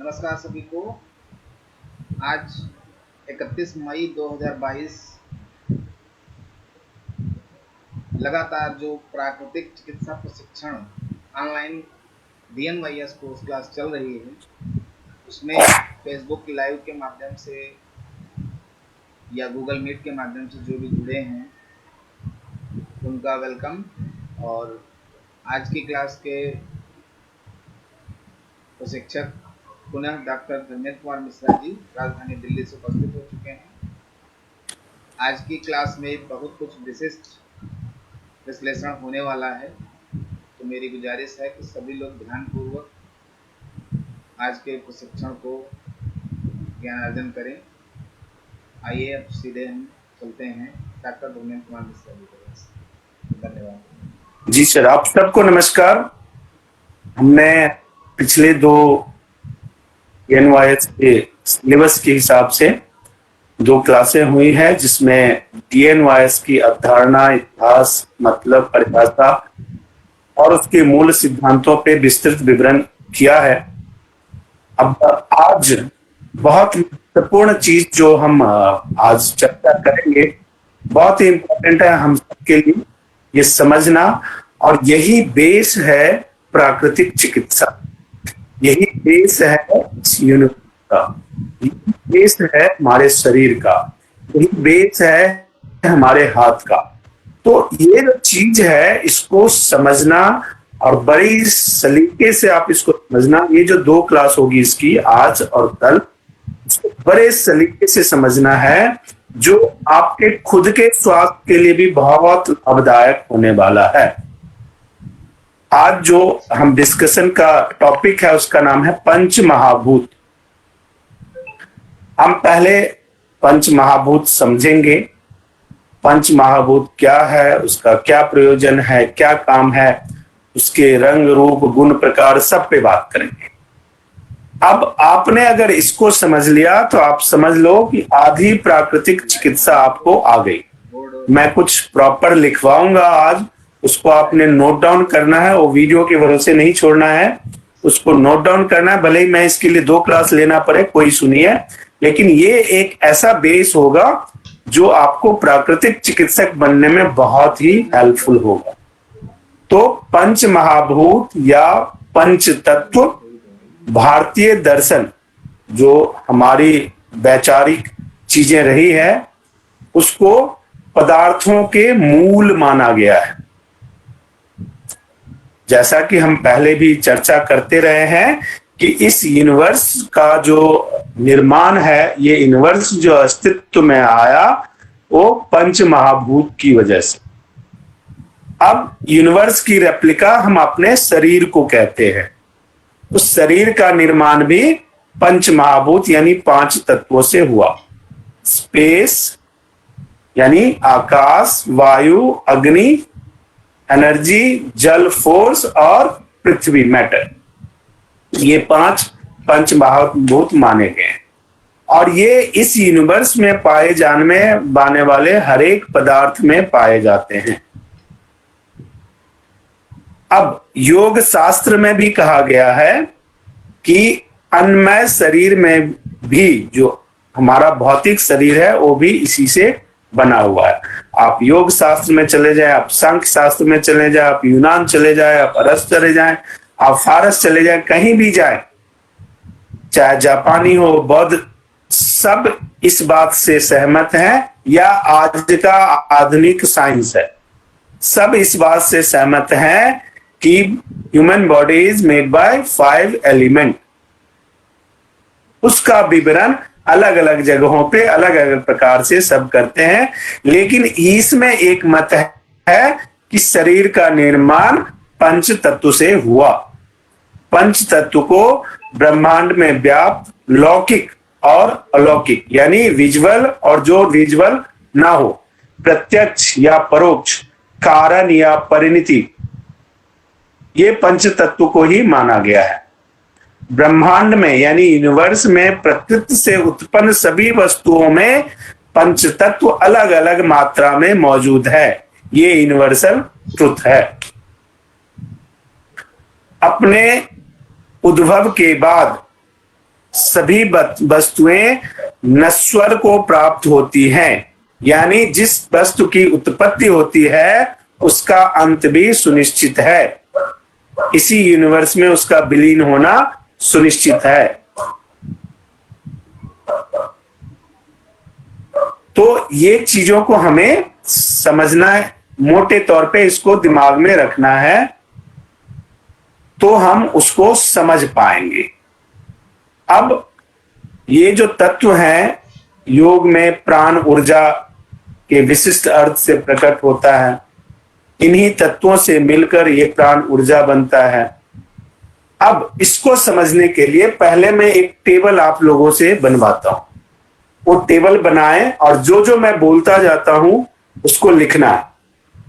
नमस्कार सभी को। आज 31 मई 2022 लगातार जो प्राकृतिक चिकित्सा प्रशिक्षण ऑनलाइन DNYS कोर्स क्लास चल रही है, उसमें फेसबुक लाइव के माध्यम से या गूगल मीट के माध्यम से जो भी जुड़े हैं उनका वेलकम। और आज की क्लास के प्रशिक्षक पुनः डॉक्टर धर्मेंद्र कुमार मिश्रा जी राजधानी दिल्ली से उपस्थित हो चुके हैं। आज की क्लास में बहुत कुछ विशिष्ट विश्लेषण होने वाला है, तो मेरी गुजारिश है कि सभी लोग ध्यानपूर्वक आज के प्रशिक्षण को ज्ञानार्जन करें। आइए अब सीधे हम चलते हैं डॉक्टर धर्मेंद्र कुमार मिश्रा जी के पास। धन्यवाद जी सर, आप सबको नमस्कार। हमने पिछले दो DNYS के सिलेबस के हिसाब से दो क्लासें हुई है, जिसमें DNYS की अवधारणा, इतिहास, मतलब, परिभाषा और उसके मूल सिद्धांतों पे विस्तृत विवरण किया है। अब आज बहुत महत्वपूर्ण चीज जो हम आज चर्चा करेंगे, बहुत ही इम्पोर्टेंट है हम सबके लिए ये समझना, और यही बेस है प्राकृतिक चिकित्सा, यही बेस है इस यूनिवर्स का, यही बेस है हमारे शरीर का, यही बेस है हमारे हाथ का। तो ये जो चीज है इसको समझना और बड़ी सलीके से आप इसको समझना। ये जो दो क्लास होगी इसकी, आज और कल, इसको बड़े सलीके से समझना है, जो आपके खुद के स्वास्थ्य के लिए भी बहुत लाभदायक होने वाला है। आज जो हम डिस्कशन का टॉपिक है उसका नाम है पंच महाभूत। हम पहले पंच महाभूत समझेंगे। पंच महाभूत क्या है, उसका क्या प्रयोजन है, क्या काम है, उसके रंग, रूप, गुण, प्रकार, सब पे बात करेंगे। अब आपने अगर इसको समझ लिया तो आप समझ लो कि आधी प्राकृतिक चिकित्सा आपको आ गई। मैं कुछ प्रॉपर लिखवाऊंगा आज, उसको आपने नोट डाउन करना है, वो वीडियो के भरोसे नहीं छोड़ना है, उसको नोट डाउन करना है। भले ही मैं इसके लिए 2 क्लास लेना पड़े, कोई सुनिए, लेकिन ये एक ऐसा बेस होगा जो आपको प्राकृतिक चिकित्सक बनने में बहुत ही हेल्पफुल होगा। तो पंच महाभूत या पंच तत्व, भारतीय दर्शन जो हमारी वैचारिक चीजें रही है, उसको पदार्थों के मूल माना गया है। जैसा कि हम पहले भी चर्चा करते रहे हैं कि इस यूनिवर्स का जो निर्माण है, ये यूनिवर्स जो अस्तित्व में आया वो पंच महाभूत की वजह से। अब यूनिवर्स की रेप्लिका हम अपने शरीर को कहते हैं। उस शरीर का निर्माण भी पंच महाभूत यानी 5 तत्वों से हुआ। स्पेस यानी आकाश, वायु, अग्नि, एनर्जी, जल, फोर्स, और पृथ्वी, मैटर, ये 5 पंच महाभूत माने गए हैं। और ये इस यूनिवर्स में पाए जाने वाले हर एक पदार्थ में पाए जाते हैं। अब योग शास्त्र में भी कहा गया है कि अन्नमय शरीर में भी जो हमारा भौतिक शरीर है वो भी इसी से बना हुआ है। आप योग शास्त्र में चले जाएं, आप सांख्य शास्त्र में चले जाएं, आप यूनान चले जाएं, आप अरस चले जाएं, आप फारस चले जाएं, कहीं भी जाएं, चाहे जापानी हो, बौद्ध, सब इस बात से सहमत हैं, या आज का आधुनिक साइंस है, सब इस बात से सहमत हैं कि human body is made by 5 element. उसका विवरण अलग अलग जगहों पे अलग अलग प्रकार से सब करते हैं, लेकिन इसमें एक मत है कि शरीर का निर्माण पंच तत्व से हुआ। पंच तत्व को ब्रह्मांड में व्याप्त लौकिक और अलौकिक, यानी विजुअल और जो विजुअल ना हो, प्रत्यक्ष या परोक्ष, कारण या परिणति, ये पंच तत्व को ही माना गया है। ब्रह्मांड में यानी यूनिवर्स में प्रकृति से उत्पन्न सभी वस्तुओं में पंच तत्व अलग अलग मात्रा में मौजूद है। ये यूनिवर्सल ट्रुथ है। अपने उद्भव के बाद सभी वस्तुएं नश्वर को प्राप्त होती हैं, यानी जिस वस्तु की उत्पत्ति होती है उसका अंत भी सुनिश्चित है, इसी यूनिवर्स में उसका विलीन होना सुनिश्चित है। तो ये चीजों को हमें समझना है, मोटे तौर पे इसको दिमाग में रखना है, तो हम उसको समझ पाएंगे। अब ये जो तत्व हैं योग में प्राण ऊर्जा के विशिष्ट अर्थ से प्रकट होता है, इन्हीं तत्वों से मिलकर ये प्राण ऊर्जा बनता है। अब इसको समझने के लिए पहले मैं एक टेबल आप लोगों से बनवाता हूं, वो टेबल बनाएं और जो जो मैं बोलता जाता हूं उसको लिखना है,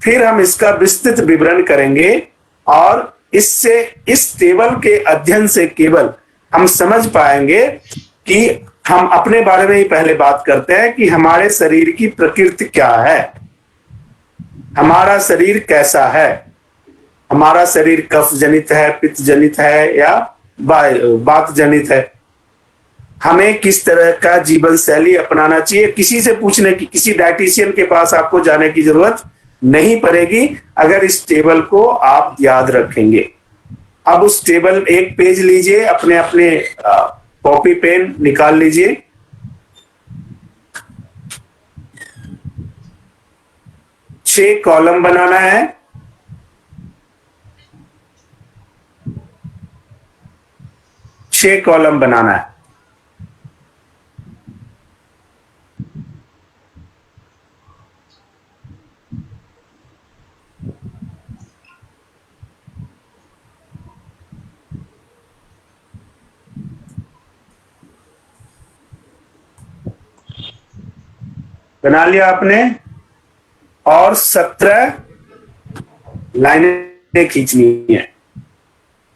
फिर हम इसका विस्तृत विवरण करेंगे और इससे, इस टेबल के अध्ययन से केवल हम समझ पाएंगे कि हम अपने बारे में ही पहले बात करते हैं कि हमारे शरीर की प्रकृति क्या है, हमारा शरीर कैसा है, हमारा शरीर कफ जनित है, पित्त जनित है या वात जनित है, हमें किस तरह का जीवन शैली अपनाना चाहिए। किसी से पूछने की, किसी डाइटिशियन के पास आपको जाने की जरूरत नहीं पड़ेगी अगर इस टेबल को आप याद रखेंगे। अब उस टेबल, एक पेज लीजिए, अपने अपने कॉपी पेन निकाल लीजिए, छह कॉलम बनाना है। छह कॉलम बनाना है। बना लिया आपने, और 17 लाइनें खींचनी है,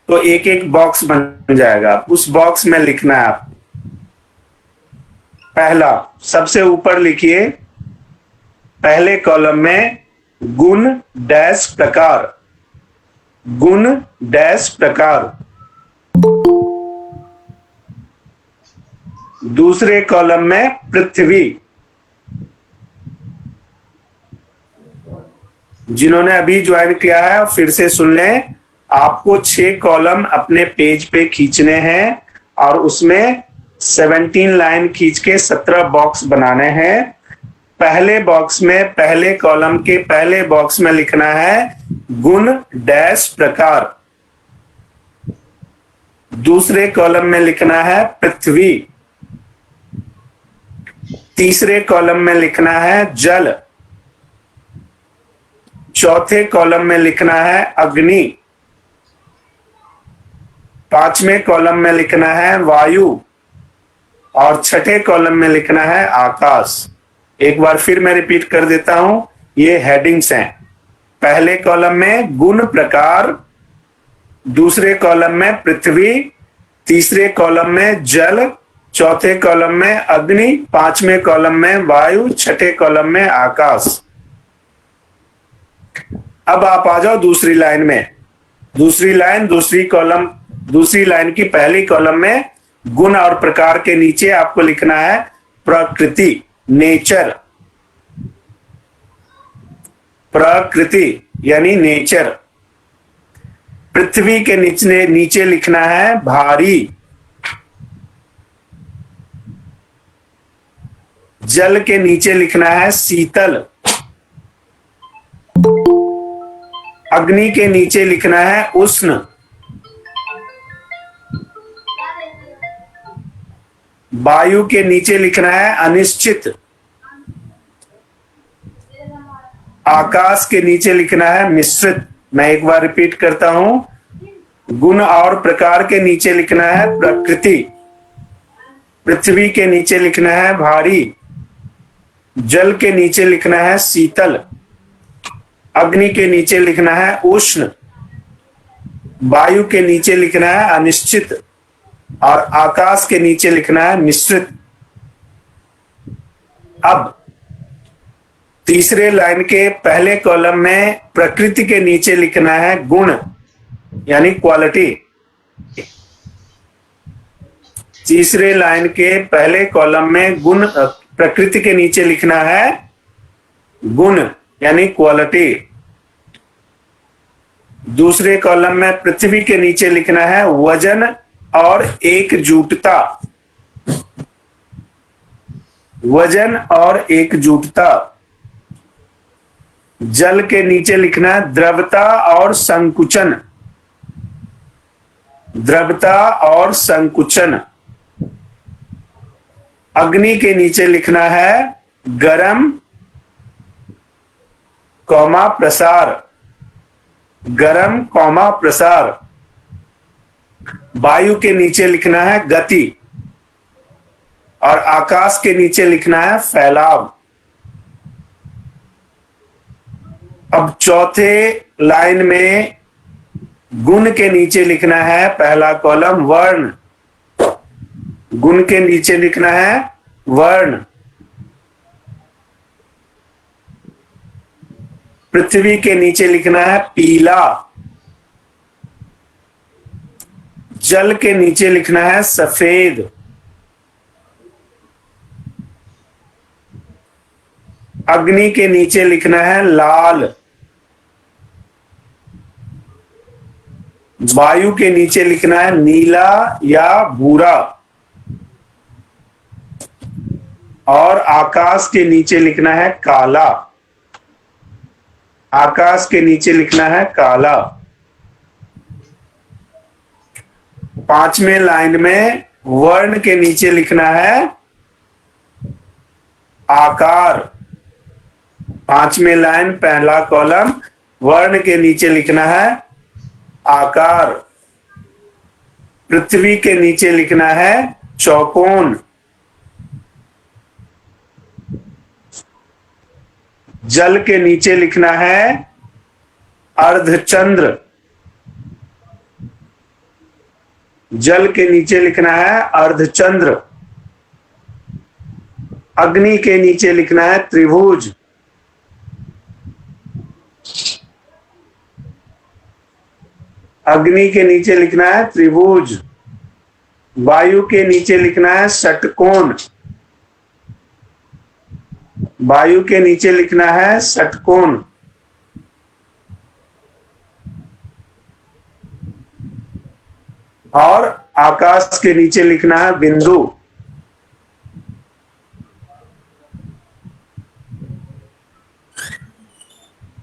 तो एक एक बॉक्स बन जाएगा। उस बॉक्स में लिखना है आप, पहला सबसे ऊपर लिखिए, पहले कॉलम में गुण डैश प्रकार, गुण डैश प्रकार। दूसरे कॉलम में पृथ्वी, जिन्होंने अभी ज्वाइन किया है फिर से सुन लें, आपको 6 कॉलम अपने पेज पे खींचने हैं और उसमें 17 लाइन खींच के 17 बॉक्स बनाने हैं। पहले बॉक्स में, पहले कॉलम के पहले बॉक्स में लिखना है गुण डैश प्रकार। दूसरे कॉलम में लिखना है पृथ्वी। तीसरे कॉलम में लिखना है जल। चौथे कॉलम में लिखना है अग्नि। पांचवें कॉलम में लिखना है वायु और छठे कॉलम में लिखना है आकाश। एक बार फिर मैं रिपीट कर देता हूं, ये हेडिंग्स हैं। पहले कॉलम में गुण प्रकार, दूसरे कॉलम में पृथ्वी, तीसरे कॉलम में जल, चौथे कॉलम में अग्नि, पांचवें कॉलम में वायु, छठे कॉलम में आकाश। अब आप आ जाओ दूसरी लाइन में। दूसरी लाइन, दूसरी कॉलम, दूसरी लाइन की पहली कॉलम में गुण और प्रकार के नीचे आपको लिखना है प्रकृति, नेचर। प्रकृति यानी नेचर। पृथ्वी के नीचे लिखना है भारी। जल के नीचे लिखना है शीतल। अग्नि के नीचे लिखना है उष्ण। वायु के नीचे लिखना है अनिश्चित। आकाश के नीचे लिखना है मिश्रित। मैं एक बार रिपीट करता हूं, गुण और प्रकार के नीचे लिखना है प्रकृति। पृथ्वी के नीचे लिखना है भारी। जल के नीचे लिखना है शीतल। अग्नि के नीचे लिखना है उष्ण। वायु के नीचे लिखना है अनिश्चित और आकाश के नीचे लिखना है मिश्रित। अब तीसरे लाइन के पहले कॉलम में प्रकृति के नीचे लिखना है गुण यानी क्वालिटी। तीसरे लाइन के पहले कॉलम में गुण प्रकृति के नीचे लिखना है गुण यानी क्वालिटी। दूसरे कॉलम में पृथ्वी के नीचे लिखना है वजन और एकजुटता। वजन और एकजुटता। जल के नीचे लिखना है द्रवता और संकुचन। द्रवता और संकुचन। अग्नि के नीचे लिखना है गरम कौमा प्रसार। गरम कौमा प्रसार। वायु के नीचे लिखना है गति और आकाश के नीचे लिखना है फैलाव। अब चौथे लाइन में गुण के नीचे लिखना है पहला कॉलम वर्ण। गुण के नीचे लिखना है वर्ण। पृथ्वी के नीचे लिखना है पीला। जल के नीचे लिखना है सफेद। अग्नि के नीचे लिखना है लाल। वायु के नीचे लिखना है नीला या भूरा और आकाश के नीचे लिखना है काला। आकाश के नीचे लिखना है काला। पांचवें लाइन में वर्ण के नीचे लिखना है आकार। पांचवें लाइन पहला कॉलम वर्ण के नीचे लिखना है आकार। पृथ्वी के नीचे लिखना है चौकोन। जल के नीचे लिखना है अर्धचंद्र। जल के नीचे लिखना है अर्धचंद्र। अग्नि के नीचे लिखना है त्रिभुज। अग्नि के नीचे लिखना है त्रिभुज। वायु के नीचे लिखना है षटकोण। वायु के नीचे लिखना है षटकोण। और आकाश के नीचे लिखना है बिंदु।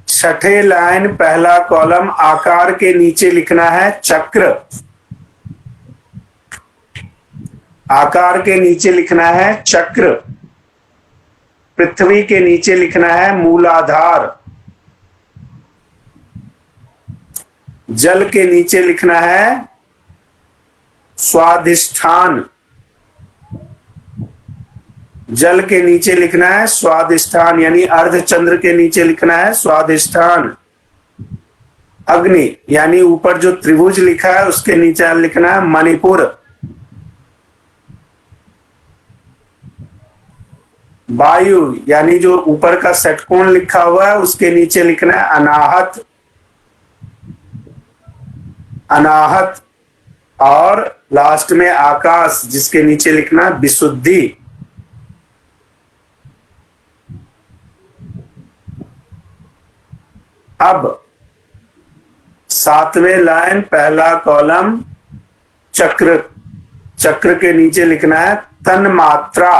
छठे लाइन पहला कॉलम आकार के नीचे लिखना है चक्र। आकार के नीचे लिखना है चक्र। पृथ्वी के नीचे लिखना है मूलाधार। जल के नीचे लिखना है स्वाधिष्ठान। जल के नीचे लिखना है स्वाधिष्ठान यानी अर्धचंद्र के नीचे लिखना है स्वाधिष्ठान। अग्नि यानी ऊपर जो त्रिभुज लिखा है उसके नीचे लिखना है मणिपुर। वायु यानी जो ऊपर का षटकोण लिखा हुआ है उसके नीचे लिखना है अनाहत। अनाहत। और लास्ट में आकाश जिसके नीचे लिखना है विशुद्धि। अब सातवें लाइन पहला कॉलम चक्र। चक्र के नीचे लिखना है तन्मात्रा।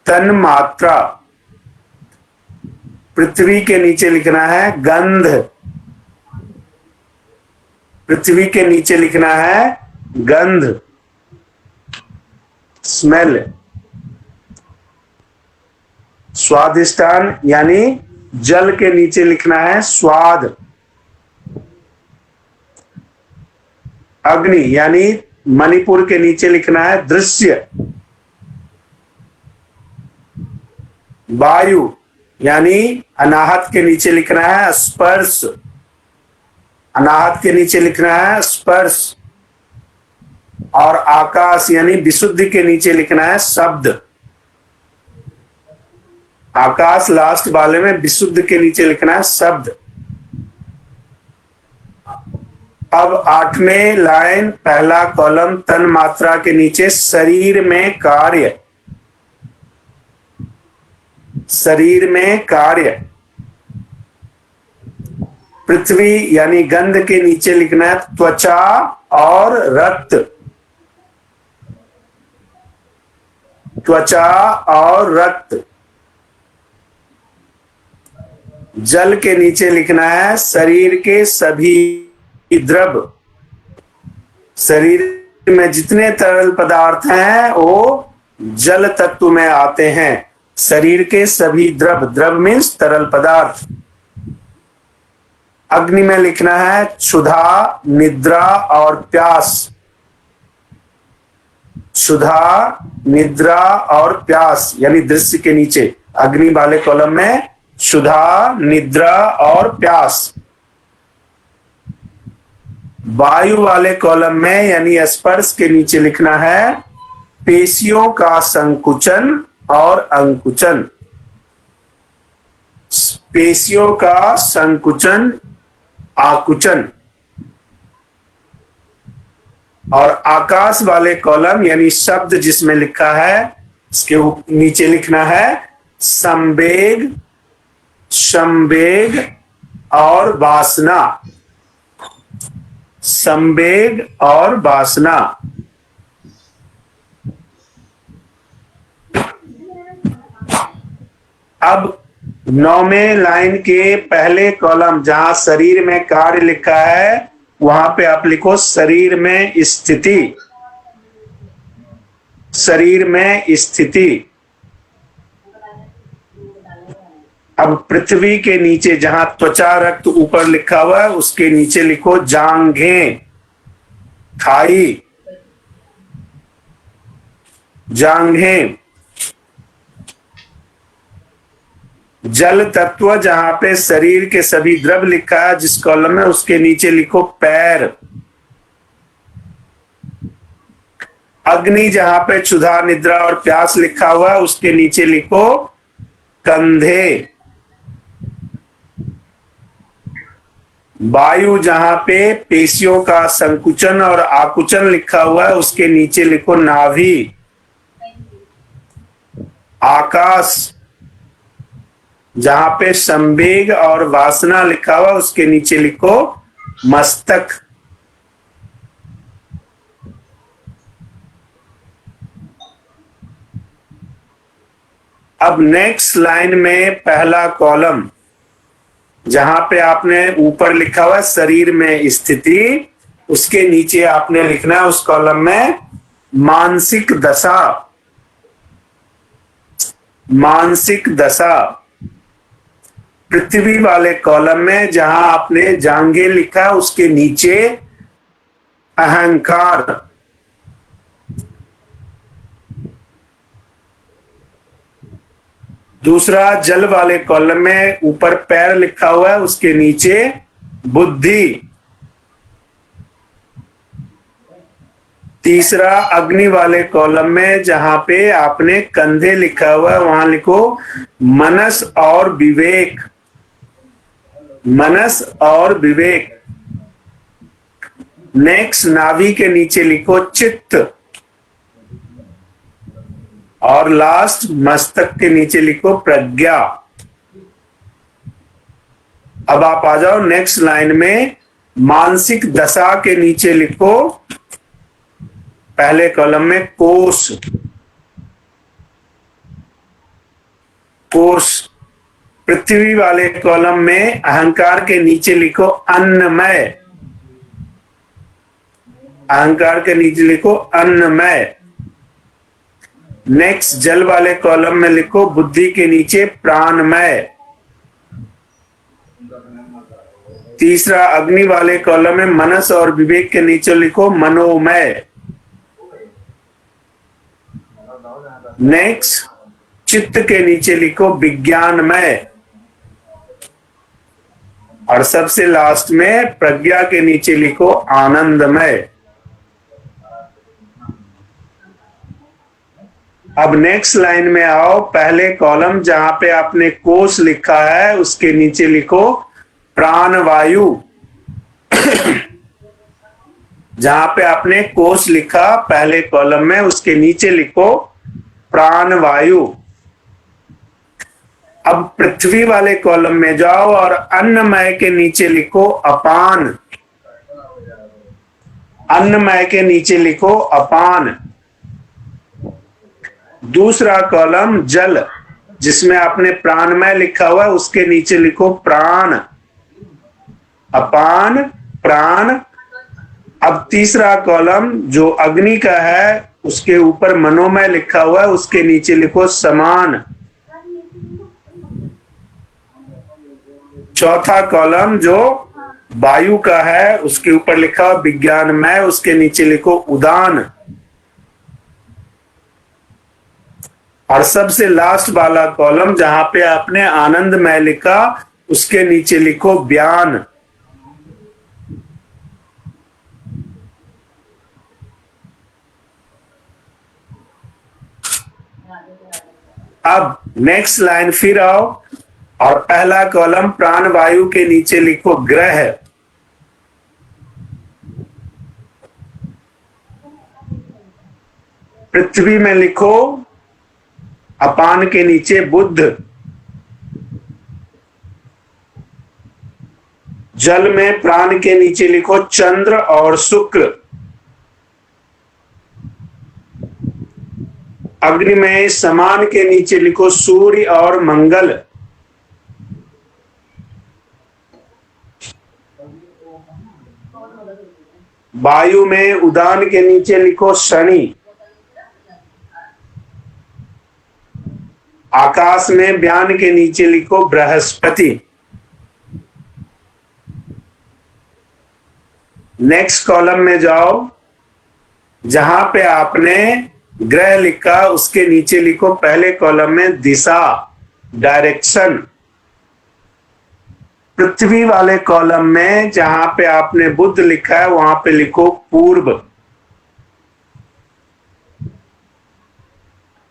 तन्मात्रा। पृथ्वी के नीचे लिखना है गंध। पृथ्वी के नीचे लिखना है गंध स्मेल। स्वादिष्टान यानी जल के नीचे लिखना है स्वाद। अग्नि यानी मणिपुर के नीचे लिखना है दृश्य। वायु यानी अनाहत के नीचे लिखना है स्पर्श। अनाहत के नीचे लिखना है स्पर्श। और आकाश यानी विशुद्धि के नीचे लिखना है शब्द। आकाश लास्ट वाले में विशुद्ध के नीचे लिखना है शब्द। अब 8वें लाइन पहला कॉलम तन मात्रा के नीचे शरीर में कार्य, शरीर में कार्य। पृथ्वी यानी गंध के नीचे लिखना है त्वचा और रक्त, त्वचा और रक्त। जल के नीचे लिखना है शरीर के सभी द्रव, शरीर में जितने तरल पदार्थ हैं वो जल तत्व में आते हैं। शरीर के सभी द्रव, द्रव मीन्स तरल पदार्थ। अग्नि में लिखना है क्षुधा, निद्रा और प्यास, क्षुधा, निद्रा और प्यास यानी दृश्य के नीचे अग्नि वाले कॉलम में क्षुधा, निद्रा और प्यास। वायु वाले कॉलम में यानी स्पर्श के नीचे लिखना है पेशियों का संकुचन और अंकुचन, पेशियों का संकुचन आकुचन। और आकाश वाले कॉलम यानी शब्द जिसमें लिखा है इसके नीचे लिखना है संवेग, संवेग और वासना, संवेग और वासना। अब 9वें लाइन के पहले कॉलम जहां शरीर में कार्य लिखा है वहां पे आप लिखो शरीर में स्थिति, शरीर में स्थिति। अब पृथ्वी के नीचे जहां त्वचा रक्त ऊपर लिखा हुआ है उसके नीचे लिखो जांघें, खाई, जांघें। जल तत्व जहां पे शरीर के सभी द्रव लिखा है जिस कॉलम में उसके नीचे लिखो पैर। अग्नि जहां पे क्षुधा, निद्रा और प्यास लिखा हुआ है उसके नीचे लिखो कंधे। वायु जहां पे पेशियों का संकुचन और आकुचन लिखा हुआ है उसके नीचे लिखो नाभि। आकाश जहां पे संवेग और वासना लिखा हुआ उसके नीचे लिखो मस्तक। अब नेक्स्ट लाइन में पहला कॉलम जहां पे आपने ऊपर लिखा हुआ शरीर में स्थिति उसके नीचे आपने लिखना है उस कॉलम में मानसिक दशा, मानसिक दशा। पृथ्वी वाले कॉलम में जहां आपने जांघें लिखा उसके नीचे अहंकार। दूसरा जल वाले कॉलम में ऊपर पैर लिखा हुआ है उसके नीचे बुद्धि। तीसरा अग्नि वाले कॉलम में जहां पे आपने कंधे लिखा हुआ है वहां लिखो मनस और विवेक, मनस और विवेक। नेक्स्ट नाभि के नीचे लिखो चित्त और लास्ट मस्तक के नीचे लिखो प्रज्ञा। अब आप आ जाओ नेक्स्ट लाइन में मानसिक दशा के नीचे लिखो पहले कॉलम में कोश, कोश। पृथ्वी वाले कॉलम में अहंकार के नीचे लिखो अन्नमय, अहंकार के नीचे लिखो अन्नमय। नेक्स्ट जल वाले कॉलम में लिखो बुद्धि के नीचे प्राणमय। तीसरा अग्नि वाले कॉलम में मनस और विवेक के नीचे लिखो मनोमय। नेक्स्ट चित्त के नीचे लिखो विज्ञानमय और सबसे लास्ट में प्रज्ञा के नीचे लिखो आनंदमय। अब नेक्स्ट लाइन में आओ पहले कॉलम जहां पे आपने कोश लिखा है उसके नीचे लिखो प्राणवायु। जहां पे आपने कोश लिखा पहले कॉलम में, उसके नीचे लिखो प्राणवायु। अब पृथ्वी वाले कॉलम में जाओ और अन्नमय के नीचे लिखो अपान। अन्नमय के नीचे लिखो अपान। दूसरा कॉलम जल, जिसमें आपने प्राणमय लिखा हुआ है, उसके नीचे लिखो प्राण। अपान प्राण। अब तीसरा कॉलम जो अग्नि का है, उसके ऊपर मनोमय लिखा हुआ है, उसके नीचे लिखो समान। चौथा कॉलम जो वायु का है, उसके ऊपर लिखा हुआ विज्ञानमय, उसके नीचे लिखो उदान। और सबसे लास्ट वाला कॉलम जहां पे आपने आनंदमय लिखा, उसके नीचे लिखो व्यान। अब नेक्स्ट लाइन फिर आओ और पहला कॉलम प्राणवायु के नीचे लिखो ग्रह। पृथ्वी में लिखो अपान के नीचे बुध। जल में प्राण के नीचे लिखो चंद्र और शुक्र। अग्नि में समान के नीचे लिखो सूर्य और मंगल। वायु में उदान के नीचे लिखो शनि। आकाश में व्यान के नीचे लिखो बृहस्पति। नेक्स्ट कॉलम में जाओ, जहां पे आपने ग्रह लिखा, उसके नीचे लिखो पहले कॉलम में दिशा, डायरेक्शन। पृथ्वी वाले कॉलम में जहां पे आपने बुध लिखा है, वहां पे लिखो पूर्व।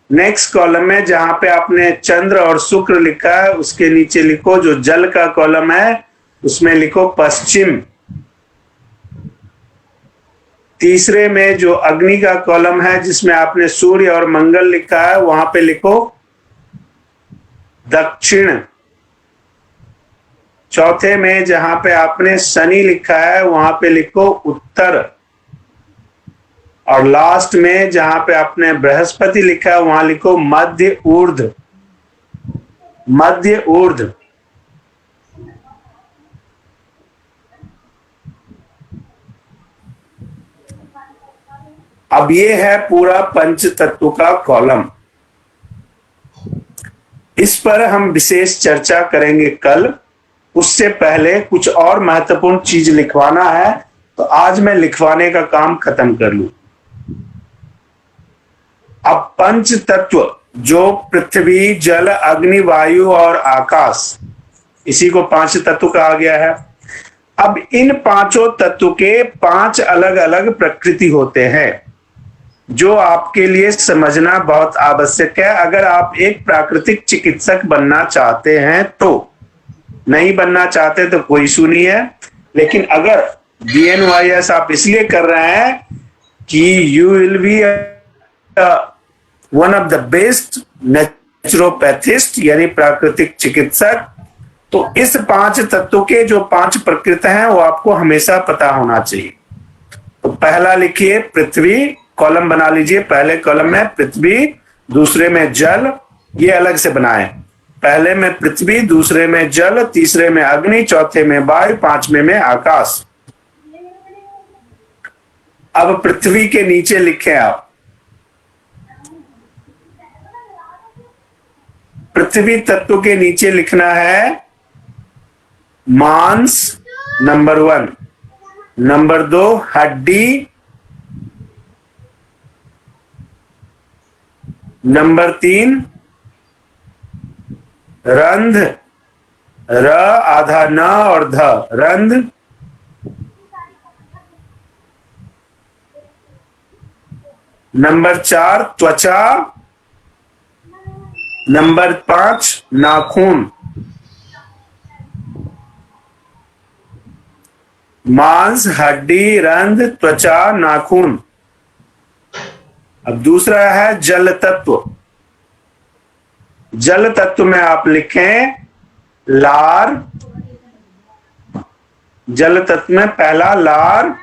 नेक्स्ट कॉलम में जहां पे आपने चंद्र और शुक्र लिखा है, उसके नीचे लिखो, जो जल का कॉलम है उसमें लिखो पश्चिम। तीसरे में जो अग्नि का कॉलम है, जिसमें आपने सूर्य और मंगल लिखा है, वहां पे लिखो दक्षिण। चौथे में जहां पे आपने शनि लिखा है, वहां पे लिखो उत्तर। और लास्ट में जहां पे आपने बृहस्पति लिखा है, वहां लिखो मध्य ऊर्ध्व। मध्य ऊर्ध्व। अब ये है पूरा पंच तत्व का कॉलम। इस पर हम विशेष चर्चा करेंगे कल। उससे पहले कुछ और महत्वपूर्ण चीज लिखवाना है, तो आज मैं लिखवाने का काम खत्म कर लूं। अब पंच तत्व जो पृथ्वी, जल, अग्नि, वायु और आकाश, इसी को पांच तत्व कहा गया है। अब इन पांचों तत्व के पांच अलग अलग प्रकृति होते हैं, जो आपके लिए समझना बहुत आवश्यक है अगर आप एक प्राकृतिक चिकित्सक बनना चाहते हैं तो। नहीं बनना चाहते तो कोई इशू नहीं है, लेकिन अगर DNYS आप इसलिए कर रहे हैं कि you will be one of the best naturopathist, यानी प्राकृतिक चिकित्सक, तो इस पांच तत्वों के जो पांच प्रकृति हैं वो आपको हमेशा पता होना चाहिए। तो पहला लिखिए पृथ्वी, कॉलम बना लीजिए। पहले कॉलम में पृथ्वी, दूसरे में जल, ये अलग से बनाएं। पहले में पृथ्वी, दूसरे में जल, तीसरे में अग्नि, चौथे में वायु, पांचवें में आकाश। अब पृथ्वी के नीचे लिखें आप, पृथ्वी तत्व के नीचे लिखना है मांस, नंबर 1। नंबर 2 हड्डी, नंबर 3 रंध, र आधा न और ध, रंध। नंबर 4 त्वचा, नंबर 5 नाखून। मांस, हड्डी, रंध्र, त्वचा, नाखून। अब दूसरा है जल तत्व। जल तत्व में आप लिखें लार। जल तत्व में पहला लार,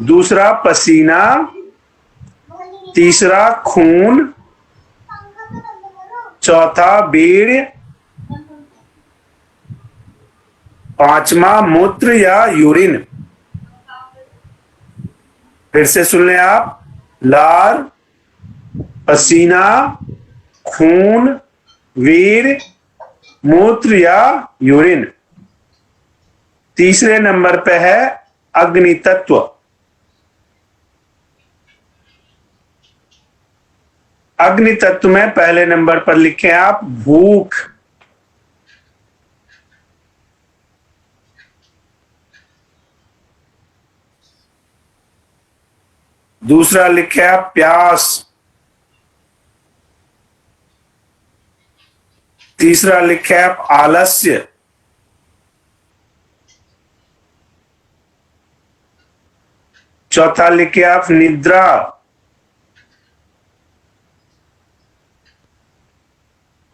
दूसरा पसीना, तीसरा खून, चौथा वीर्य, पांचवा मूत्र या यूरिन। फिर से सुन लें आप, लार, पसीना, खून, वीर्य, मूत्र या यूरिन। तीसरे नंबर पे है अग्नि तत्व। अग्नि तत्व में पहले नंबर पर लिखें आप भूख। दूसरा लिखे आप प्यास। तीसरा लिखे आप आलस्य। चौथा लिखे आप निद्रा।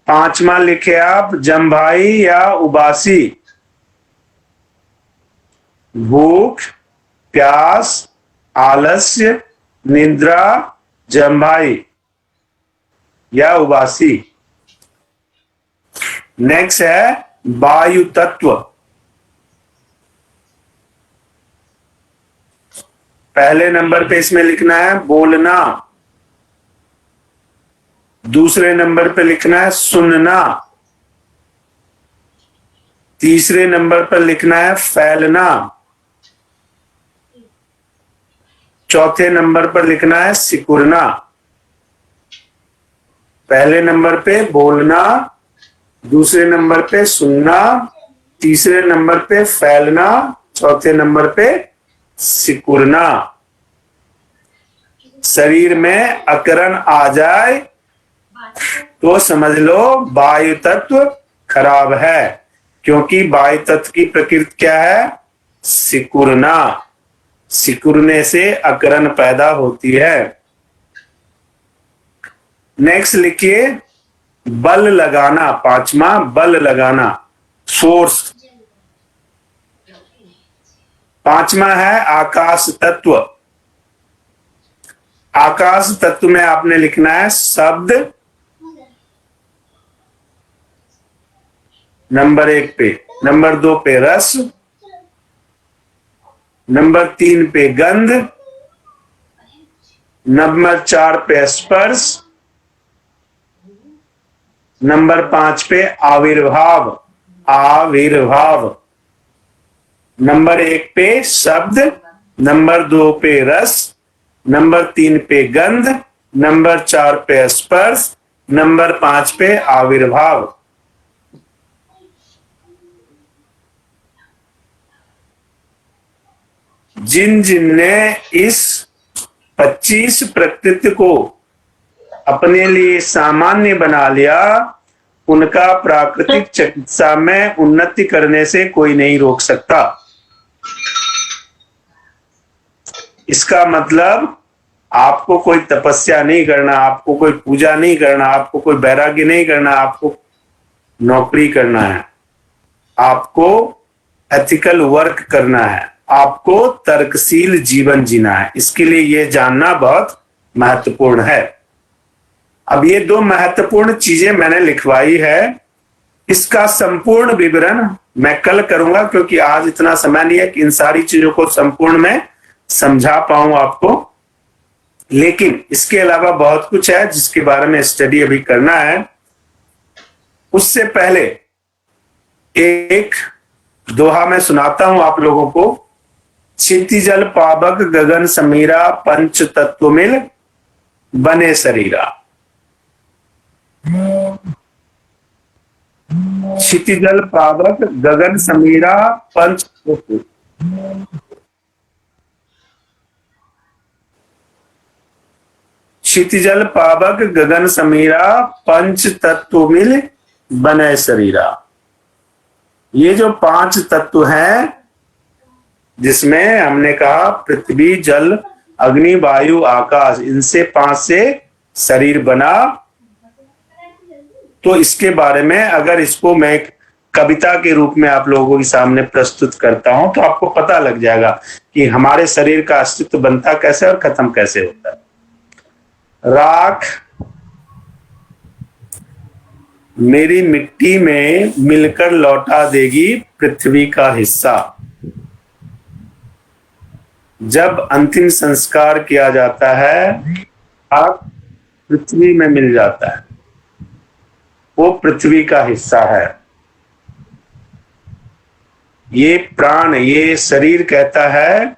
पांचवा लिखे आप जम्भाई या उबासी। भूख, प्यास, आलस्य, निद्रा, जम्भाई या उबासी। नेक्स्ट है वायु तत्व। पहले नंबर पे इसमें लिखना है बोलना। दूसरे नंबर पे लिखना है सुनना। तीसरे नंबर पर लिखना है फैलना। चौथे नंबर पर लिखना है सिकुड़ना। पहले नंबर पे बोलना, दूसरे नंबर पे सुनना, तीसरे नंबर पे फैलना, चौथे नंबर पे सिकुड़ना। शरीर में अकरन आ जाए तो समझ लो वायु तत्व खराब है, क्योंकि वायु तत्व की प्रकृति क्या है? सिकुड़ना। सिकुड़ने से अकरन पैदा होती है। नेक्स्ट लिखिए बल लगाना। पांचवा बल लगाना, फोर्स। पांचवा है आकाश तत्व। आकाश तत्व में आपने लिखना है शब्द। नंबर 1 पे, नंबर 2 पे रस, नंबर 3 पे गंध, नंबर 4 पे स्पर्श, नंबर 5 पे आविर्भाव। आविर्भाव। नंबर 1 पे शब्द, नंबर 2 पे रस, नंबर 3 पे गंध, नंबर 4 पे स्पर्श, नंबर 5 पे आविर्भाव। जिन जिनने इस 25 प्रकृति को अपने लिए सामान्य बना लिया, उनका प्राकृतिक चिकित्सा में उन्नति करने से कोई नहीं रोक सकता। इसका मतलब आपको कोई तपस्या नहीं करना, आपको कोई पूजा नहीं करना, आपको कोई वैराग्य नहीं करना, आपको नौकरी करना है, आपको एथिकल वर्क करना है, आपको तर्कशील जीवन जीना है। इसके लिए यह जानना बहुत महत्वपूर्ण है। अब ये 2 महत्वपूर्ण चीजें मैंने लिखवाई है। इसका संपूर्ण विवरण मैं कल करूंगा, क्योंकि आज इतना समय नहीं है कि इन सारी चीजों को संपूर्ण में समझा पाऊं आपको। लेकिन इसके अलावा बहुत कुछ है जिसके बारे में स्टडी अभी करना है। उससे पहले एक दोहा मैं सुनाता हूं आप लोगों को। क्षितिजल पावक गगन समीरा, पंच तत्व मिल बने शरीरा। क्षितिजल पावक गगन समीरा, पंच तत्व। क्षितिजल पावक गगन समीरा, पंच तत्व मिल बने शरीरा। ये जो 5 तत्व हैं, जिसमें हमने कहा पृथ्वी जल अग्नि वायु आकाश, इनसे 5 से शरीर बना। तो इसके बारे में अगर इसको मैं एक कविता के रूप में आप लोगों के सामने प्रस्तुत करता हूं तो आपको पता लग जाएगा कि हमारे शरीर का अस्तित्व बनता कैसे और खत्म कैसे होता है। राख मेरी मिट्टी में मिलकर लौटा देगी पृथ्वी का हिस्सा। जब अंतिम संस्कार किया जाता है राख पृथ्वी में मिल जाता है, वो पृथ्वी का हिस्सा है। ये प्राण, ये शरीर कहता है,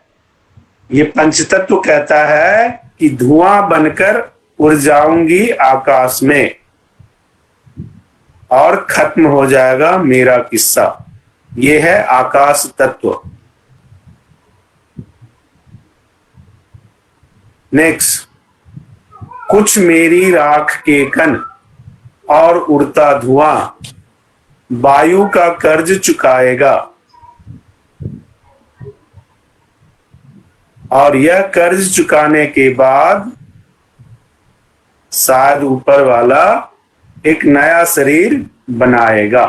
ये पंचतत्व कहता है कि धुआं बनकर उड़ जाऊंगी आकाश में और खत्म हो जाएगा मेरा किस्सा। ये है आकाश तत्व। नेक्स्ट, कुछ मेरी राख के कण और उड़ता धुआं वायु का कर्ज चुकाएगा, और यह कर्ज चुकाने के बाद शायद ऊपर वाला एक नया शरीर बनाएगा।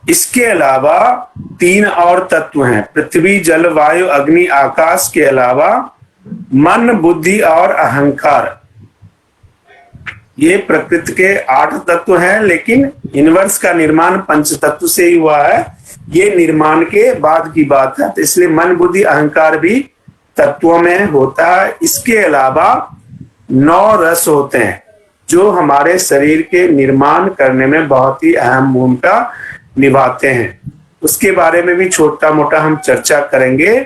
इसके अलावा 3 और तत्व हैं, पृथ्वी जल वायु अग्नि आकाश के अलावा मन बुद्धि और अहंकार। ये प्रकृति के 8 तत्व हैं, लेकिन यूनिवर्स का निर्माण पंच तत्व से ही हुआ है। ये निर्माण के बाद की बात है, तो इसलिए मन बुद्धि अहंकार भी तत्वों में होता है। इसके अलावा 9 रस होते हैं जो हमारे शरीर के निर्माण करने में बहुत ही अहम भूमिका निभाते हैं। उसके बारे में भी छोटा मोटा हम चर्चा करेंगे।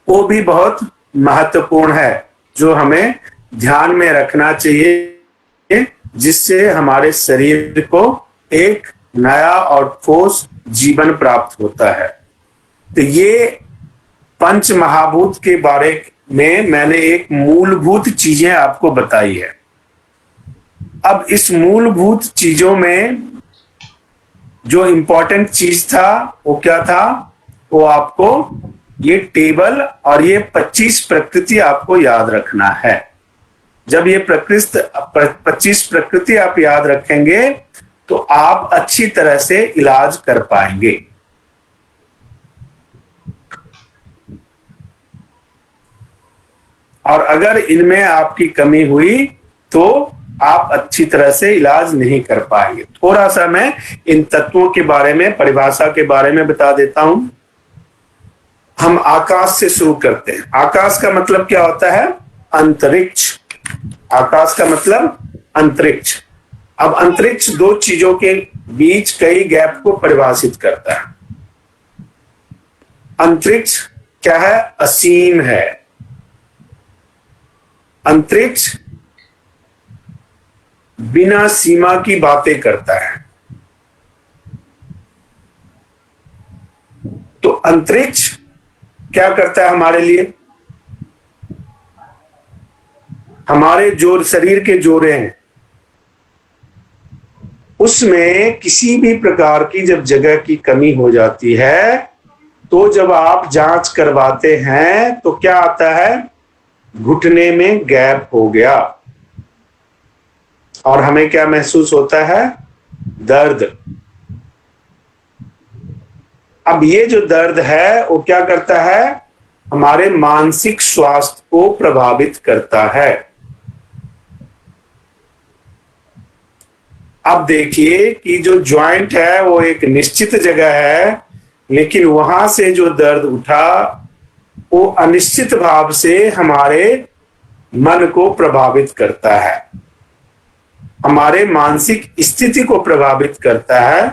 वो भी बहुत महत्वपूर्ण है जो हमें ध्यान में रखना चाहिए, जिससे हमारे शरीर को एक नया और ठोस जीवन प्राप्त होता है। तो ये पंच महाभूत के बारे में मैंने एक मूलभूत चीजें आपको बताई है। अब इस मूलभूत चीजों में जो इंपॉर्टेंट चीज था वो क्या था, वो आपको ये टेबल और ये 25 प्रकृति आपको याद रखना है। जब ये 25 प्रकृति आप याद रखेंगे तो आप अच्छी तरह से इलाज कर पाएंगे। और अगर इनमें आपकी कमी हुई तो आप अच्छी तरह से इलाज नहीं कर पाएंगे। थोड़ा सा मैं इन तत्वों के बारे में, परिभाषा के बारे में बता देता हूं। हम आकाश से शुरू करते हैं। आकाश का मतलब क्या होता है? अंतरिक्ष। आकाश का मतलब अंतरिक्ष। अब अंतरिक्ष 2 चीजों के बीच कई गैप को परिभाषित करता है। अंतरिक्ष क्या है? असीम है। अंतरिक्ष बिना सीमा की बातें करता है। तो अंतरिक्ष क्या करता है हमारे लिए? हमारे जो शरीर के जोड़े हैं उसमें किसी भी प्रकार की जब जगह की कमी हो जाती है तो जब आप जांच करवाते हैं तो क्या आता है? घुटने में गैप हो गया। और हमें क्या महसूस होता है? दर्द। अब ये जो दर्द है वो क्या करता है? हमारे मानसिक स्वास्थ्य को प्रभावित करता है। अब देखिए कि जो जॉइंट है वो एक निश्चित जगह है, लेकिन वहां से जो दर्द उठा वो अनिश्चित भाव से हमारे मन को प्रभावित करता है, हमारे मानसिक स्थिति को प्रभावित करता है।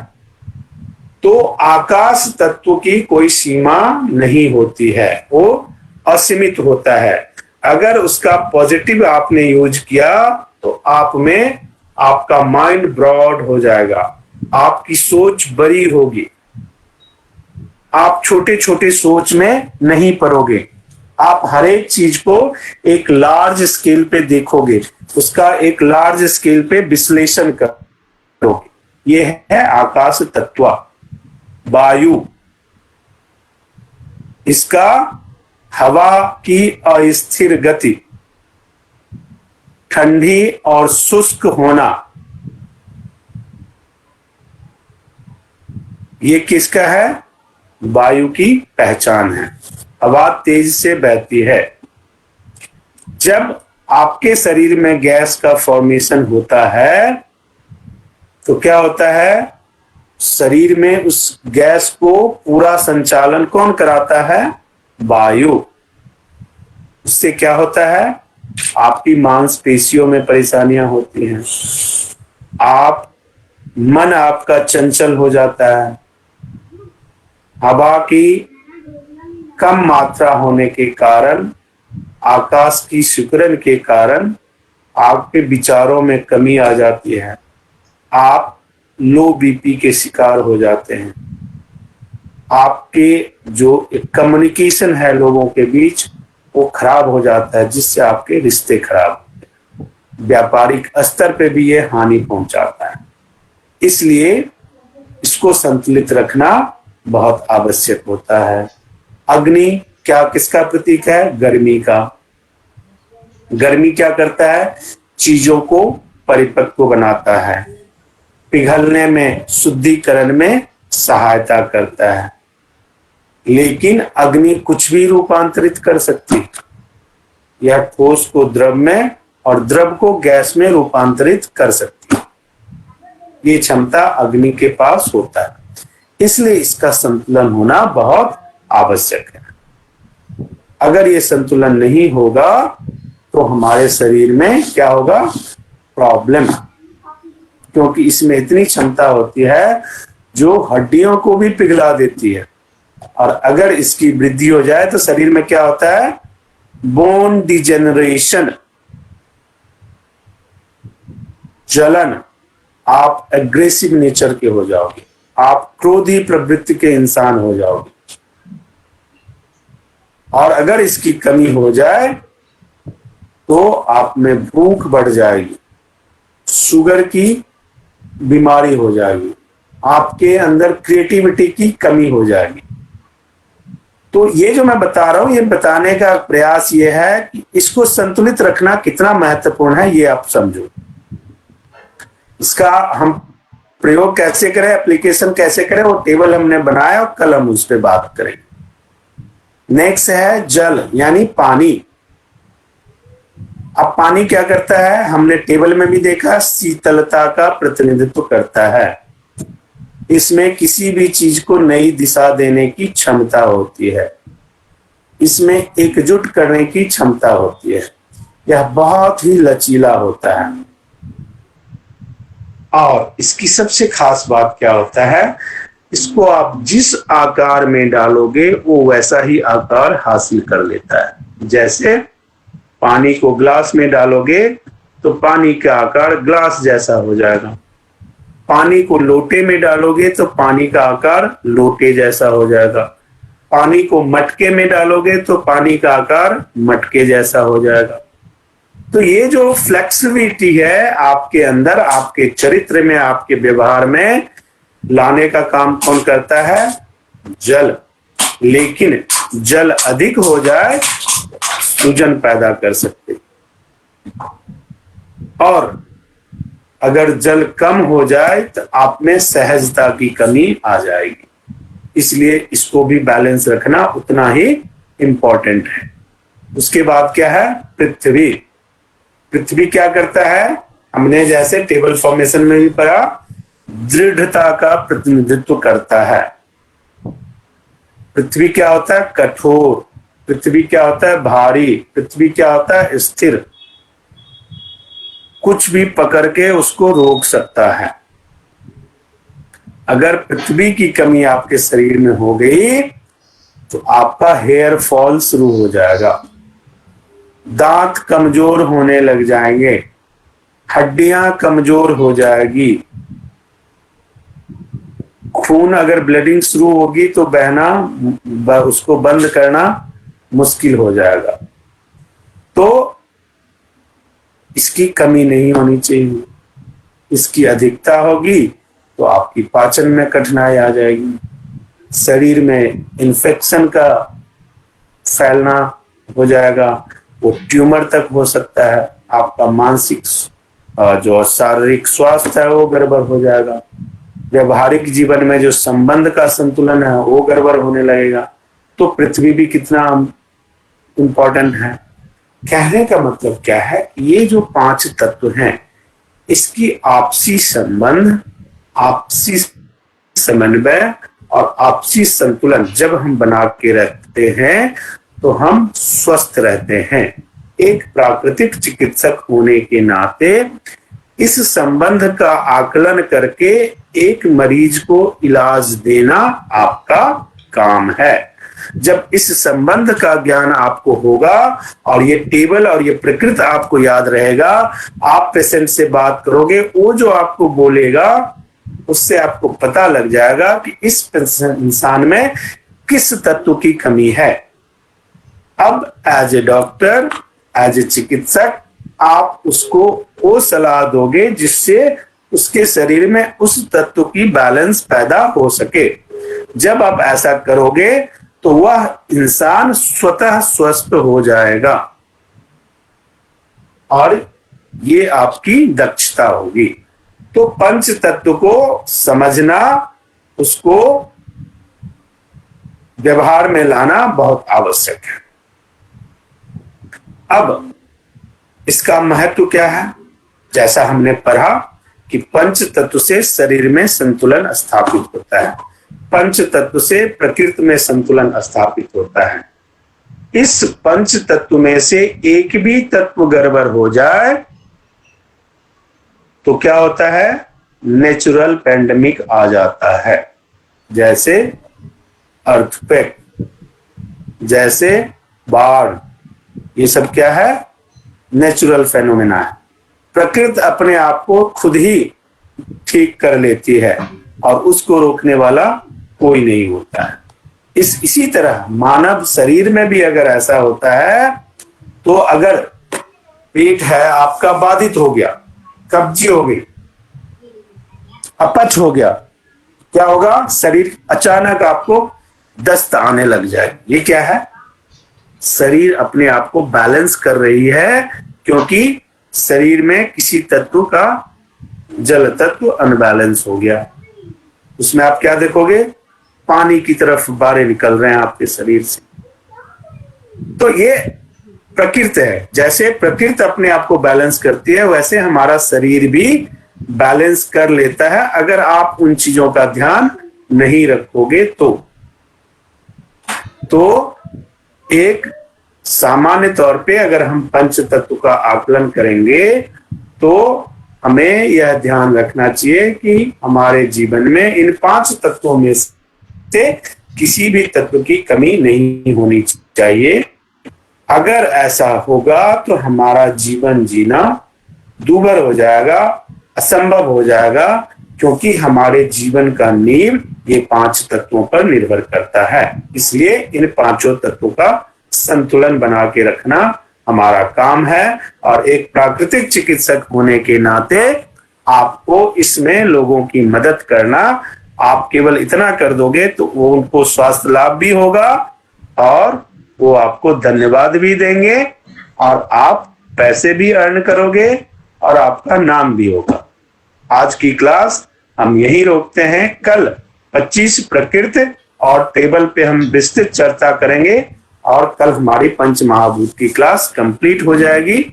तो आकाश तत्व की कोई सीमा नहीं होती है, वो असीमित होता है। अगर उसका पॉजिटिव आपने यूज किया तो आप में आपका माइंड ब्रॉड हो जाएगा, आपकी सोच बड़ी होगी, आप छोटे छोटे सोच में नहीं पड़ोगे, आप हर एक चीज को एक लार्ज स्केल पे देखोगे, उसका एक लार्ज स्केल पे विश्लेषण करोगे। ये है आकाश तत्व। वायु, इसका हवा की अस्थिर गति, ठंडी और शुष्क होना, ये किसका है? वायु की पहचान है। हवा तेज से बहती है। जब आपके शरीर में गैस का फॉर्मेशन होता है तो क्या होता है? शरीर में उस गैस को पूरा संचालन कौन कराता है? वायु। उससे क्या होता है? आपकी मांसपेशियों में परेशानियां होती हैं, मन आपका चंचल हो जाता है। हवा की कम मात्रा होने के कारण, आकाश की सिकुड़न के कारण आपके विचारों में कमी आ जाती है। आप लो बीपी के शिकार हो जाते हैं। आपके जो कम्युनिकेशन है लोगों के बीच वो खराब हो जाता है, जिससे आपके रिश्ते खराब होते हैं। व्यापारिक स्तर पे भी ये हानि पहुंचाता है। इसलिए इसको संतुलित रखना बहुत आवश्यक होता है। अग्नि क्या किसका प्रतीक है? गर्मी का। गर्मी क्या करता है? चीजों को परिपक्व बनाता है, पिघलने में, शुद्धिकरण में सहायता करता है। लेकिन अग्नि कुछ भी रूपांतरित कर सकती है। यह ठोस को द्रव में और द्रव को गैस में रूपांतरित कर सकती है। ये क्षमता अग्नि के पास होता है। इसलिए इसका संतुलन होना बहुत आवश्यक है। अगर ये संतुलन नहीं होगा तो हमारे शरीर में क्या होगा? प्रॉब्लम। क्योंकि इसमें इतनी क्षमता होती है जो हड्डियों को भी पिघला देती है। और अगर इसकी वृद्धि हो जाए तो शरीर में क्या होता है? बोन डिजेनरेशन, जलन। आप एग्रेसिव नेचर के हो जाओगे, आप क्रोधी प्रवृत्ति के इंसान हो जाओगे। और अगर इसकी कमी हो जाए तो आप में भूख बढ़ जाएगी, शुगर की बीमारी हो जाएगी, आपके अंदर क्रिएटिविटी की कमी हो जाएगी। तो ये जो मैं बता रहा हूं, ये बताने का प्रयास ये है कि इसको संतुलित रखना कितना महत्वपूर्ण है, ये आप समझो। इसका हम प्रयोग कैसे करें, एप्लीकेशन कैसे करें, वो टेबल हमने बनाया और कल हम उस पर बात करेंगे। नेक्स्ट है जल यानी पानी। अब पानी क्या करता है? हमने टेबल में भी देखा, शीतलता का प्रतिनिधित्व करता है। इसमें किसी भी चीज को नई दिशा देने की क्षमता होती है, इसमें एकजुट करने की क्षमता होती है। यह बहुत ही लचीला होता है। और इसकी सबसे खास बात क्या होता है? इसको आप जिस आकार में डालोगे वो वैसा ही आकार हासिल कर लेता है। जैसे पानी को ग्लास में डालोगे तो पानी का आकार ग्लास जैसा हो जाएगा। पानी को लोटे में डालोगे तो पानी का आकार लोटे जैसा हो जाएगा। पानी को मटके में डालोगे तो पानी का आकार मटके जैसा हो जाएगा। तो ये जो फ्लेक्सिबिलिटी है आपके अंदर, आपके चरित्र में, आपके व्यवहार में लाने का काम कौन करता है? जल। लेकिन जल अधिक हो जाए सूजन पैदा कर सकते, और अगर जल कम हो जाए तो आप में सहजता की कमी आ जाएगी। इसलिए इसको भी बैलेंस रखना उतना ही इंपॉर्टेंट है। उसके बाद क्या है? पृथ्वी। पृथ्वी क्या करता है? हमने जैसे टेबल फॉर्मेशन में भी पढ़ा, दृढ़ता का प्रतिनिधित्व करता है। पृथ्वी क्या होता है? कठोर। पृथ्वी क्या होता है? भारी। पृथ्वी क्या होता है? स्थिर। कुछ भी पकड़ के उसको रोक सकता है। अगर पृथ्वी की कमी आपके शरीर में हो गई तो आपका हेयर फॉल शुरू हो जाएगा, दांत कमजोर होने लग जाएंगे, हड्डियां कमजोर हो जाएगी, खून अगर ब्लीडिंग शुरू होगी तो बहना, उसको बंद करना मुश्किल हो जाएगा। तो इसकी कमी नहीं होनी चाहिए। इसकी अधिकता होगी तो आपकी पाचन में कठिनाई आ जाएगी। शरीर में इन्फेक्शन का फैलना हो जाएगा, वो ट्यूमर तक हो सकता है, आपका मानसिक जो शारीरिक स्वास्थ्य है वो गड़बड़ हो जाएगा, व्यवहारिक जीवन में जो संबंध का संतुलन है वो गड़बड़ होने लगेगा। तो पृथ्वी भी कितना इंपॉर्टेंट है। कहने का मतलब क्या है, ये जो 5 तत्व हैं इसकी आपसी संबंध, आपसी समन्वय और आपसी संतुलन जब हम बना के रखते हैं तो हम स्वस्थ रहते हैं। एक प्राकृतिक चिकित्सक होने के नाते इस संबंध का आकलन करके एक मरीज को इलाज देना आपका काम है। जब इस संबंध का ज्ञान आपको होगा और ये टेबल और ये प्रकृति आपको याद रहेगा, आप पेशेंट से बात करोगे, वो जो आपको बोलेगा उससे आपको पता लग जाएगा कि इस इंसान में किस तत्व की कमी है। अब as a doctor, as a चिकित्सक आप उसको वो सलाह दोगे जिससे उसके शरीर में उस तत्व की बैलेंस पैदा हो सके। जब आप ऐसा करोगे तो वह इंसान स्वतः स्वस्थ हो जाएगा और ये आपकी दक्षता होगी। तो पंच तत्व को समझना, उसको व्यवहार में लाना बहुत आवश्यक है। अब इसका महत्व क्या है? जैसा हमने पढ़ा कि पंच तत्व से शरीर में संतुलन स्थापित होता है, पंच तत्व से प्रकृति में संतुलन स्थापित होता है। इस पंच तत्व में से एक भी तत्व गड़बड़ हो जाए तो क्या होता है? नेचुरल पैंडेमिक आ जाता है, जैसे अर्थक्वेक, जैसे बाढ़। ये सब क्या है? नेचुरल फेनोमेना है। प्रकृति अपने आप को खुद ही ठीक कर लेती है और उसको रोकने वाला कोई नहीं होता है। इसी तरह मानव शरीर में भी अगर ऐसा होता है तो अगर पेट है आपका बाधित हो गया, कब्जी हो गई, अपच हो गया, क्या होगा? शरीर अचानक आपको दस्त आने लग जाए। ये क्या है? शरीर अपने आप को बैलेंस कर रही है, क्योंकि शरीर में किसी तत्व का, जल तत्व अनबैलेंस हो गया। उसमें आप क्या देखोगे? पानी की तरफ बारे निकल रहे हैं आपके शरीर से। तो ये प्रकृति है। जैसे प्रकृति अपने आप को बैलेंस करती है, वैसे हमारा शरीर भी बैलेंस कर लेता है अगर आप उन चीजों का ध्यान नहीं रखोगे तो एक सामान्य तौर पे अगर हम पंच तत्व का आकलन करेंगे तो हमें यह ध्यान रखना चाहिए कि हमारे जीवन में इन 5 तत्वों में से किसी भी तत्व की कमी नहीं होनी चाहिए। अगर ऐसा होगा तो हमारा जीवन जीना दूभर हो जाएगा, असंभव हो जाएगा, क्योंकि हमारे जीवन का नींव ये 5 तत्वों पर निर्भर करता है। इसलिए इन 5 तत्वों का संतुलन बना के रखना हमारा काम है। और एक प्राकृतिक चिकित्सक होने के नाते आपको इसमें लोगों की मदद करना, आप केवल इतना कर दोगे तो वो उनको स्वास्थ्य लाभ भी होगा और वो आपको धन्यवाद भी देंगे और आप पैसे भी अर्न करोगे और आपका नाम भी होगा। आज की क्लास हम यही रोकते हैं। कल 25 प्रकृति और टेबल पे हम विस्तृत चर्चा करेंगे और कल हमारी पंच महाभूत की क्लास कंप्लीट हो जाएगी।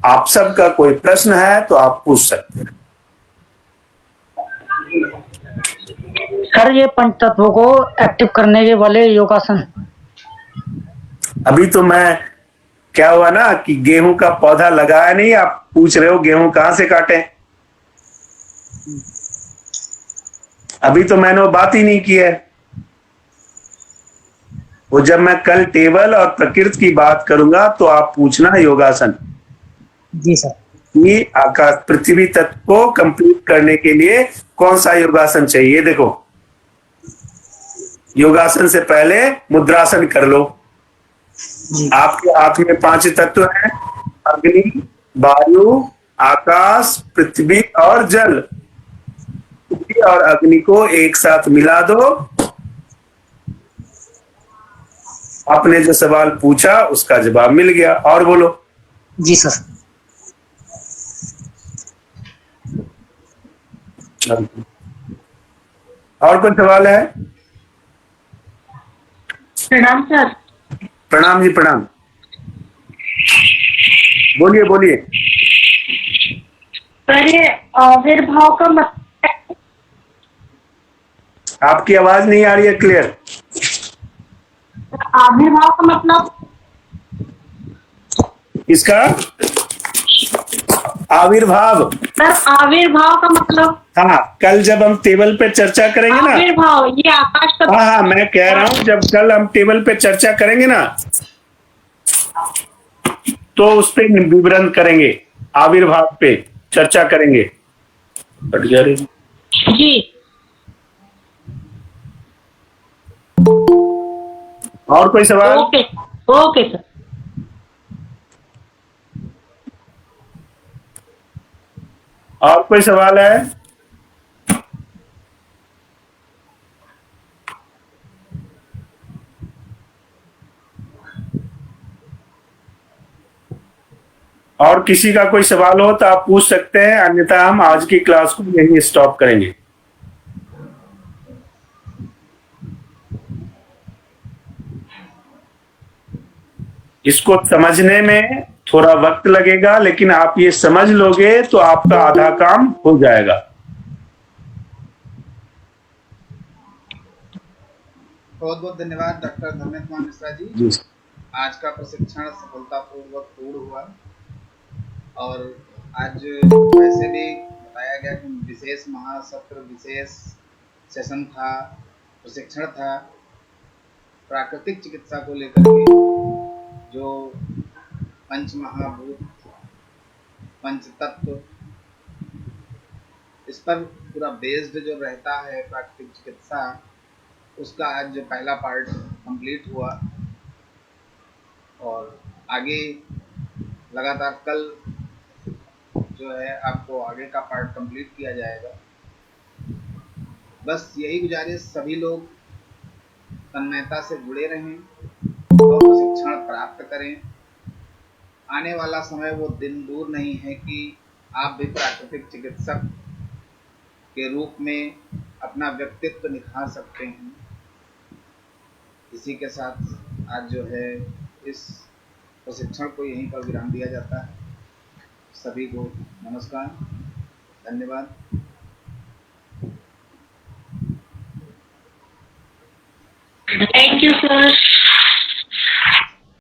आप सबका कोई प्रश्न है तो आप पूछ सकते हैं। सर, ये पंच तत्वों को एक्टिव करने के वाले योगासन। अभी तो मैं क्या हुआ ना कि गेहूं का पौधा लगाया नहीं, आप पूछ रहे हो गेहूं कहां से काटें। अभी तो मैंने वो बात ही नहीं की है। वो जब मैं कल टेबल और प्रकृति की बात करूंगा तो आप पूछना योगासन। जी सर। ये आकाश पृथ्वी तत्व को कंप्लीट करने के लिए कौन सा योगासन चाहिए? देखो, योगासन से पहले मुद्रासन कर लो। आपके हाथ में 5 तत्व हैं, अग्नि, वायु, आकाश, पृथ्वी और जल। पृथ्वी और अग्नि को एक साथ मिला दो आपने जो सवाल पूछा उसका जवाब मिल गया। और बोलो। जी सर। और कोई सवाल है? प्रणाम सर। प्रणाम जी, प्रणाम। बोलिए बोलिए। सर ये आविर्भाव का मतलब, आपकी आवाज नहीं आ रही है क्लियर। आविर्भाव का मतलब इसका आविर्भाव। सर, आविर्भाव का मतलब हाँ, कल जब हम टेबल पे चर्चा करेंगे ना। आविर्भाव ये आकाश का। हाँ हाँ, मैं कह रहा हूं जब कल हम टेबल पे चर्चा करेंगे ना तो उस पे विवरण करेंगे, आविर्भाव पे चर्चा करेंगे। कट गया रे। जी। और कोई सवाल? Okay okay sir. और कोई सवाल है? और किसी का कोई सवाल हो तो आप पूछ सकते हैं, अन्यथा हम आज की क्लास को यहीं स्टॉप करेंगे। इसको समझने में थोड़ा वक्त लगेगा, लेकिन आप ये समझ लोगे तो आपका आधा काम हो जाएगा। बहुत बहुत धन्यवाद डॉक्टर धर्मेंद्र कुमार मिश्रा जी। जी। आज का प्रशिक्षण सफलतापूर्वक पूर्ण हुआ और आज वैसे भी बताया गया कि विशेष महासत्र, विशेष सेशन था, प्रशिक्षण था प्राकृतिक चिकित्सा को लेकर के। जो पंच महाभूत, पंच तत्व, इस पर पूरा बेस्ड जो रहता है प्राकृतिक चिकित्सा, उसका आज जो पहला पार्ट कंप्लीट हुआ और आगे लगातार कल जो है आपको आगे का पार्ट कंप्लीट किया जाएगा। बस यही गुजारिश, सभी लोग तन्मयता से जुड़े रहें और प्रशिक्षण प्राप्त करें। आने वाला समय वो दिन दूर नहीं है कि आप भी प्राकृतिक चिकित्सक के रूप में अपना व्यक्तित्व निखार सकते हैं। इसी के साथ आज जो है इस प्रशिक्षण को यहीं पर विराम दिया जाता है। सभी को नमस्कार, धन्यवाद। Thank you sir.